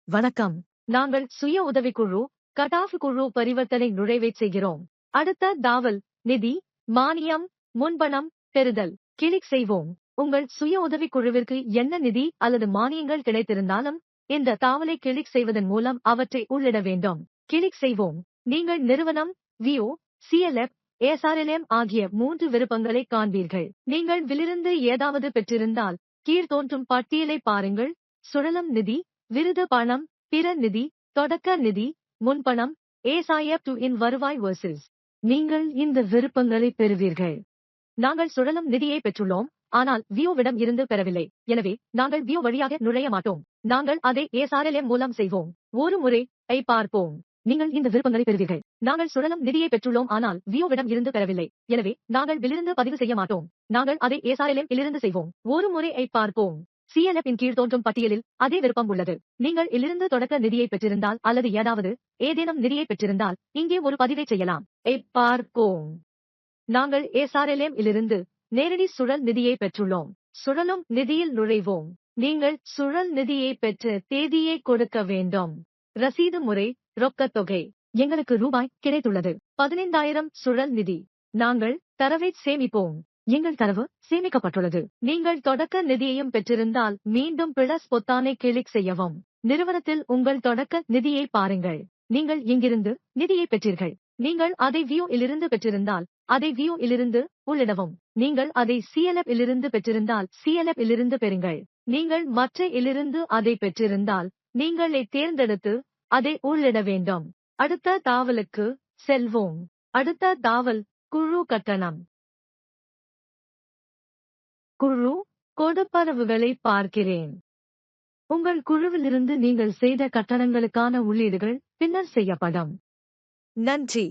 வணக்கம். நாங்கள் சுய உதவிக்குழு, கட்டாஃப் குழு பரிவர்த்தனை நுழைவைச் செய்கிறோம். அடுத்த தாவல், நிதி, மானியம், முன்பணம், பெறுதல். கிளிக் செய்வோம். உங்கள் சுய உதவிக்குழுவிற்கு என்ன நிதி அல்லது மானியங்கள் கிடைத்திருந்தாலும், இந்த தாவலை கிளிக் செய்வதன் மூலம் அவற்றை உள்ளிட வேண்டும். கிளிக் செய்வோம். நீங்கள் நிறுவனம், விஓ, சிஎல்எஃப், எஸ்ஆர்எல்எம் ஆகிய 3 விருப்பங்களை காண்பீர்கள். நீங்கள் விலிருந்து ஏதாவது பெற்றிருந்தால், கீழ்தோன்றும் பட்டியலை பாருங்கள். சுழலும் நிதி, விருது பணம், பிற நிதி, தொடக்க நிதி, முன்பணம், ஏசாயப் இன் வருவாய் வர்சஸ். நீங்கள் இந்த விருப்பங்களை பெறுவீர்கள். நாங்கள் சுழலும் நிதியை பெற்றுள்ளோம், ஆனால் வியோவிடம் இருந்து பெறவில்லை. எனவே நாங்கள் வியோ வழியாக நுழைய மாட்டோம். நாங்கள் அதை எஸ்ஆர்எல்எம் மூலம் செய்வோம். ஒரு முறை பார்ப்போம். நீங்கள் இந்த விருப்பங்களை பெறுவீர்கள். நாங்கள் சுழலும் நிதியை பெற்றுள்ளோம், ஆனால் வியோவிடம் இருந்து பெறவில்லை. எனவே நாங்கள் விலிருந்து பதிவு செய்ய மாட்டோம். நாங்கள் அதை எஸ்ஆர்எல்எம் இலிருந்து செய்வோம். ஒரு முறை பார்ப்போம். சிஎல்எஃப் இன் கீழ் தோன்றும் பட்டியலில் அதே விருப்பம் உள்ளது. நீங்கள் இலிருந்து தொடக்க நிதியை பெற்றிருந்தால் அல்லது ஏதேனும் நிதியை பெற்றிருந்தால் இங்கே ஒரு பதிவை செய்யலாம். பார்ப்போம். நாங்கள் எஸ்ஆர்எல்எம் இலிருந்து நேரடி சுழல் நிதியை பெற்றுள்ளோம். சுழலும் நிதியில் நுழைவோம். நீங்கள் சுழல் நிதியை பெற்ற தேதியை கொடுக்க வேண்டும். ரசீது முறை, ரொக்கத் தொகை. எங்களுக்கு ரூபாய் கிடைத்துள்ளது. 15,000 சுழல் நிதி. நாங்கள் தரவை சேமிப்போம். எங்கள் தரவு சேமிக்கப்பட்டுள்ளது. நீங்கள் தொடக்க நிதியையும் பெற்றிருந்தால் மீண்டும் பிளஸ் பொத்தானை கிளிக் செய்யவும். நிறுவனத்தில் உங்கள் தொடக்க நிதியை பாருங்கள். நீங்கள் இங்கிருந்து நிதியை பெற்றீர்கள். நீங்கள் அதை வியோ இலிருந்து பெற்றிருந்தால் அதை வியோ இலிருந்து உள்ளிடவும். நீங்கள் அதை சிஎல்எஃப் இலிருந்து பெற்றிருந்தால் சிஎல்எஃப் இலிருந்து பெறுங்கள். நீங்கள் மற்ற இலிருந்து அதை பெற்றிருந்தால் நீங்களே தேர்ந்தெடுத்து அதை உள்ளிட வேண்டும். அடுத்த தாவலுக்கு செல்வோம். அடுத்த தாவல், குழு கட்டணம். குழு கொடுப்பனவுகளை பார்க்கிறேன். உங்கள் குழுவிலிருந்து நீங்கள் செய்த கட்டணங்களுக்கான உள்ளீடுகள் பின்னர் செய்யப்படும். நன்றி.